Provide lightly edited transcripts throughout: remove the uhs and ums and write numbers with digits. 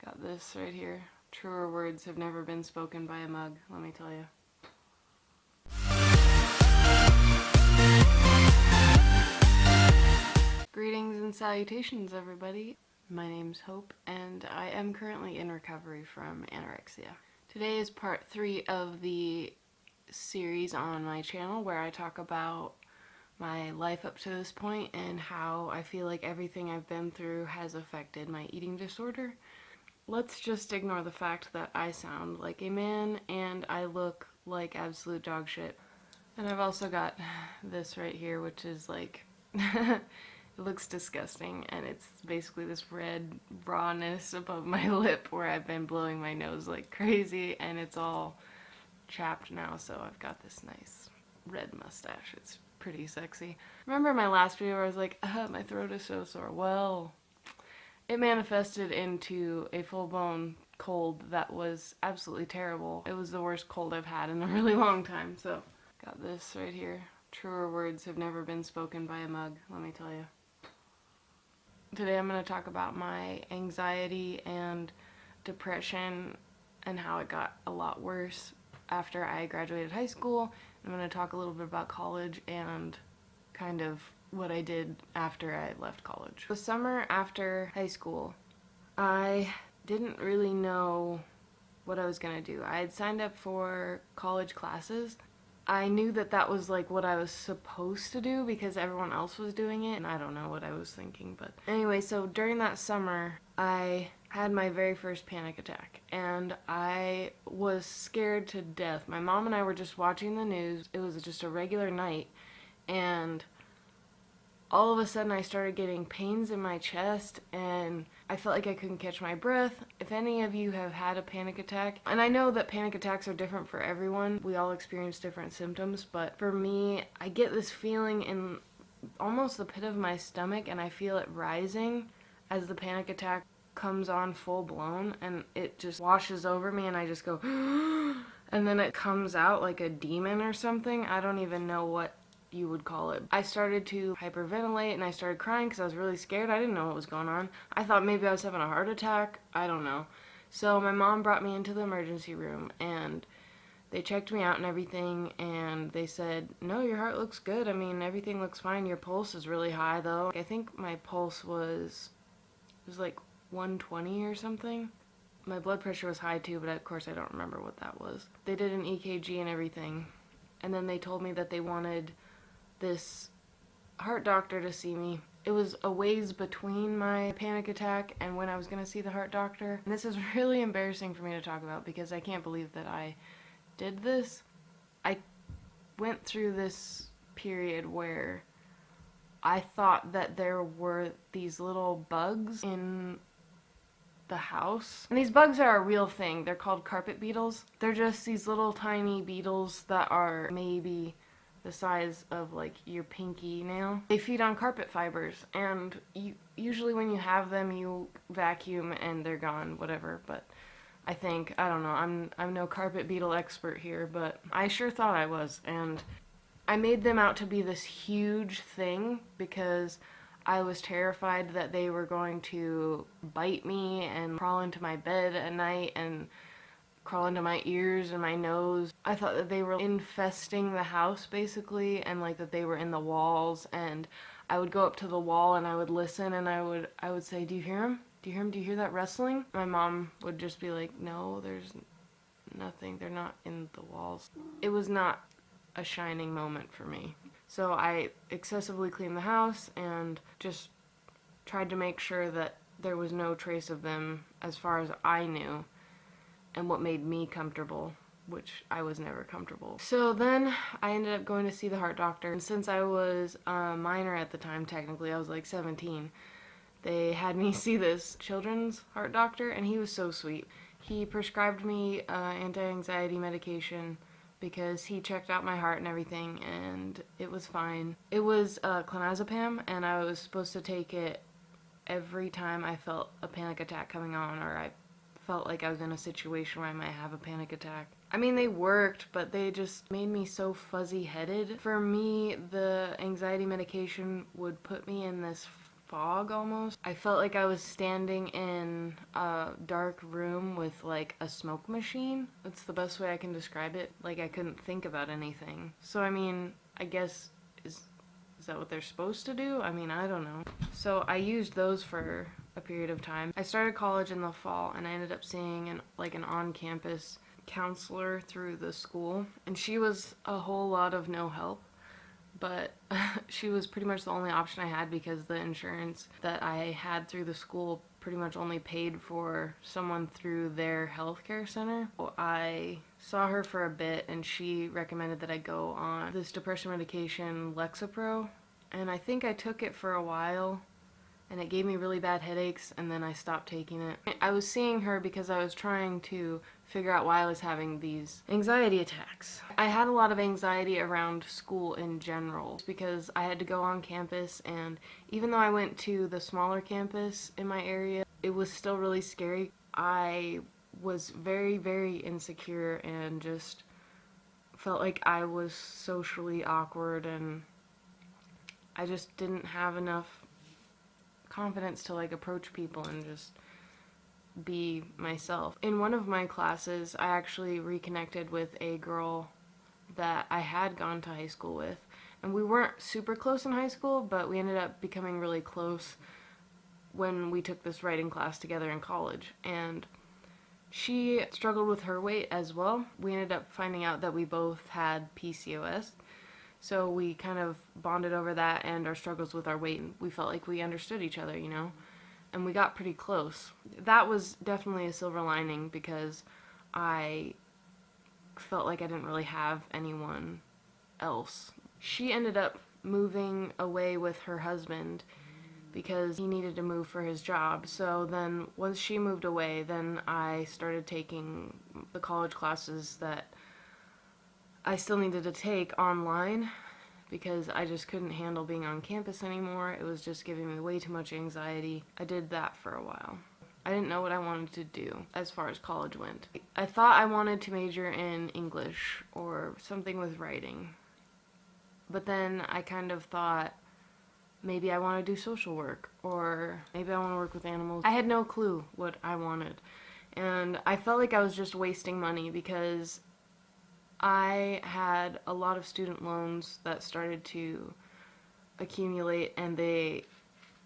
Got this right here. Truer words have never been spoken by a mug, let me tell you. Greetings and salutations, everybody. My name's Hope, and I am currently in recovery from anorexia. Today is part 3 of the series on my channel where I talk about my life up to this point and how I feel like everything I've been through has affected my eating disorder. Let's just ignore the fact that I sound like a man and I look like absolute dog shit. And I've also got this right here, which is like, it looks disgusting, and it's basically this red rawness above my lip where I've been blowing my nose like crazy, and it's all chapped now, so I've got this nice red mustache. It's pretty sexy. Remember my last video where I was like, my throat is so sore? Well, it manifested into a full-blown cold that was absolutely terrible. It was the worst cold I've had in a really long time, so got this right here. Truer words have never been spoken by a mug, let me tell you. Today I'm going to talk about my anxiety and depression and how it got a lot worse after I graduated high school. I'm going to talk a little bit about college and kind of what I did after I left college. The summer after high school, I didn't really know what I was going to do. I had signed up for college classes. I knew that that was like what I was supposed to do because everyone else was doing it, and I don't know what I was thinking, but anyway, so during that summer I had my very first panic attack and I was scared to death. My mom and I were just watching the news. It was just a regular night, and all of a sudden I started getting pains in my chest and I felt like I couldn't catch my breath. If any of you have had a panic attack, and I know that panic attacks are different for everyone, we all experience different symptoms, but for me, I get this feeling in almost the pit of my stomach and I feel it rising as the panic attack comes on full blown, and it just washes over me and I just go and then it comes out like a demon or something. I don't even know what you would call it. I started to hyperventilate and I started crying because I was really scared. I didn't know what was going on. I thought maybe I was having a heart attack. I don't know. So my mom brought me into the emergency room and they checked me out and everything, and they said, no, your heart looks good. I mean, everything looks fine. Your pulse is really high though. I think my pulse was like 120 or something. My blood pressure was high too, but of course I don't remember what that was. They did an EKG and everything, and then they told me that they wanted this heart doctor to see me. It was a ways between my panic attack and when I was going to see the heart doctor. And this is really embarrassing for me to talk about because I can't believe that I did this. I went through this period where I thought that there were these little bugs in the house. And these bugs are a real thing. They're called carpet beetles. They're just these little tiny beetles that are maybe the size of like your pinky nail. They feed on carpet fibers, and usually when you have them you vacuum and they're gone, whatever, but I don't know, I'm no carpet beetle expert here, but I sure thought I was, and I made them out to be this huge thing because I was terrified that they were going to bite me and crawl into my bed at night and crawl into my ears and my nose. I thought that they were infesting the house basically, and like that they were in the walls, and I would go up to the wall and I would listen and I would say, do you hear him? Do you hear him? Do you hear that rustling? My mom would just be like, no, there's nothing. They're not in the walls. It was not a shining moment for me. So I excessively cleaned the house and just tried to make sure that there was no trace of them as far as I knew, and what made me comfortable, which I was never comfortable. So then I ended up going to see the heart doctor, and since I was a minor at the time, technically I was like 17, they had me see this children's heart doctor, and he was so sweet. He prescribed me anti-anxiety medication because he checked out my heart and everything, and it was fine. It was clonazepam, and I was supposed to take it every time I felt a panic attack coming on, or I felt like I was in a situation where I might have a panic attack. I mean, they worked, but they just made me so fuzzy-headed. For me, the anxiety medication would put me in this fog almost. I felt like I was standing in a dark room with like a smoke machine. That's the best way I can describe it. Like I couldn't think about anything. So I mean, I guess is that what they're supposed to do? I mean, I don't know. So I used those for a period of time. I started college in the fall and I ended up seeing an on-campus counselor through the school, and she was a whole lot of no help. But she was pretty much the only option I had because the insurance that I had through the school pretty much only paid for someone through their healthcare center. I saw her for a bit and she recommended that I go on this depression medication, Lexapro, and I think I took it for a while and it gave me really bad headaches, and then I stopped taking it. I was seeing her because I was trying to figure out why I was having these anxiety attacks. I had a lot of anxiety around school in general because I had to go on campus, and even though I went to the smaller campus in my area, it was still really scary. I was very, very insecure and just felt like I was socially awkward, and I just didn't have enough confidence to like approach people and just be myself. In one of my classes, I actually reconnected with a girl that I had gone to high school with, and we weren't super close in high school, but we ended up becoming really close when we took this writing class together in college. And she struggled with her weight as well. We ended up finding out that we both had PCOS. So we kind of bonded over that and our struggles with our weight, and we felt like we understood each other, you know? And we got pretty close. That was definitely a silver lining because I felt like I didn't really have anyone else. She ended up moving away with her husband because he needed to move for his job. So then once she moved away, then I started taking the college classes that I still needed to take online because I just couldn't handle being on campus anymore. It was just giving me way too much anxiety. I did that for a while. I didn't know what I wanted to do as far as college went. I thought I wanted to major in English or something with writing. But then I kind of thought maybe I want to do social work, or maybe I want to work with animals. I had no clue what I wanted. And I felt like I was just wasting money because I had a lot of student loans that started to accumulate, and they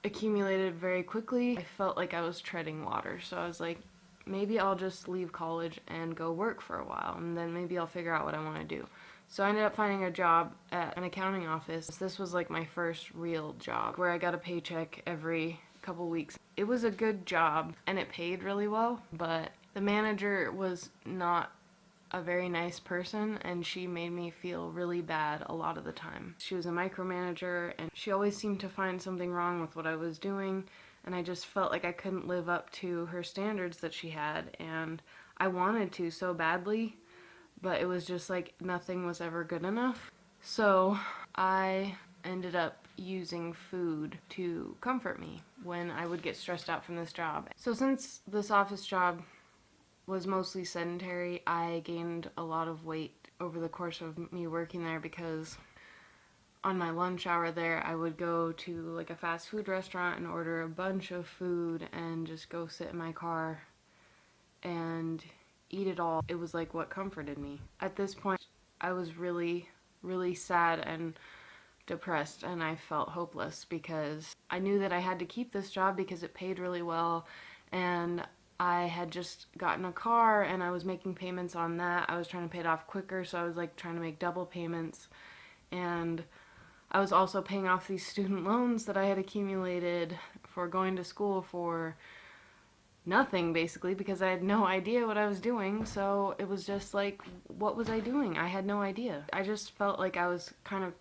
accumulated very quickly. I felt like I was treading water, so I was like, maybe I'll just leave college and go work for a while, and then maybe I'll figure out what I want to do. So I ended up finding a job at an accounting office. This was like my first real job where I got a paycheck every couple weeks. It was a good job and it paid really well, but the manager was not a very nice person, and she made me feel really bad a lot of the time. She was a micromanager, and she always seemed to find something wrong with what I was doing, and I just felt like I couldn't live up to her standards that she had, and I wanted to so badly, but it was just like nothing was ever good enough. So I ended up using food to comfort me when I would get stressed out from this job. So since this office job was mostly sedentary, I gained a lot of weight over the course of me working there because on my lunch hour there, I would go to like a fast food restaurant and order a bunch of food and just go sit in my car and eat it all. It was like what comforted me. At this point, I was really, really sad and depressed, and I felt hopeless because I knew that I had to keep this job because it paid really well, and I had just gotten a car and I was making payments on that. I was trying to pay it off quicker, so I was like trying to make double payments, and I was also paying off these student loans that I had accumulated for going to school for nothing, basically, because I had no idea what I was doing. So it was just like, what was I doing? I had no idea. I just felt like I was kind of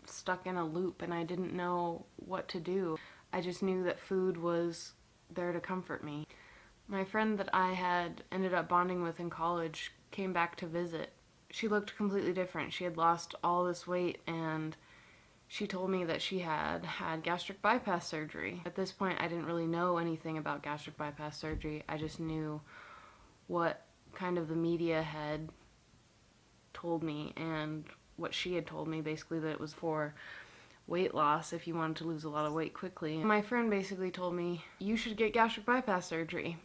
stuck in a loop and I didn't know what to do. I just knew that food was there to comfort me. My friend that I had ended up bonding with in college came back to visit. She looked completely different. She had lost all this weight, and she told me that she had had gastric bypass surgery. At this point, I didn't really know anything about gastric bypass surgery. I just knew what kind of the media had told me and what she had told me, basically, that it was for. weight loss if you wanted to lose a lot of weight quickly. My friend basically told me, you should get gastric bypass surgery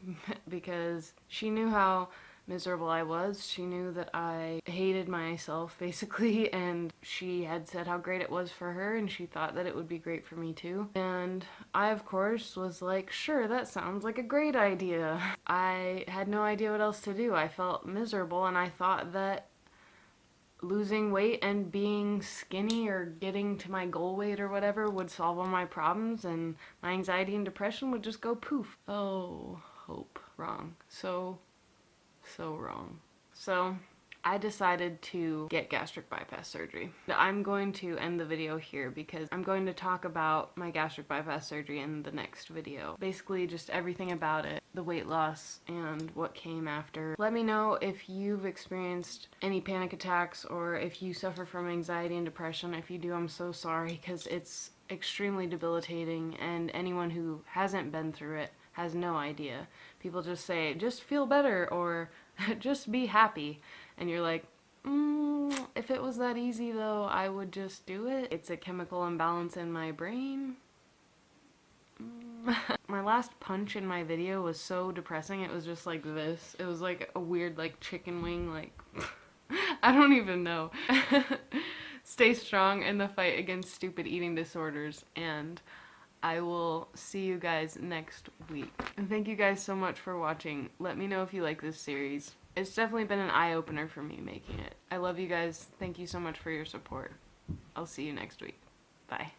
because she knew how miserable I was. She knew that I hated myself basically, and she had said how great it was for her, and she thought that it would be great for me too. And I, of course, was like, sure, that sounds like a great idea. I had no idea what else to do. I felt miserable, and I thought that losing weight and being skinny or getting to my goal weight or whatever would solve all my problems, and my anxiety and depression would just go poof. Oh, Hope. Wrong. So wrong. So I decided to get gastric bypass surgery. I'm going to end the video here because I'm going to talk about my gastric bypass surgery in the next video. Basically just everything about it, the weight loss, and what came after. Let me know if you've experienced any panic attacks or if you suffer from anxiety and depression. If you do, I'm so sorry because it's extremely debilitating, and anyone who hasn't been through it has no idea. People just say, just feel better, or just be happy. And you're like, if it was that easy though, I would just do it. It's a chemical imbalance in my brain. My last punch in my video was so depressing. It was just like this. It was like a weird like chicken wing, like, I don't even know. Stay strong in the fight against stupid eating disorders, and I will see you guys next week. And thank you guys so much for watching. Let me know if you like this series. It's definitely been an eye-opener for me making it. I love you guys. Thank you so much for your support. I'll see you next week. Bye.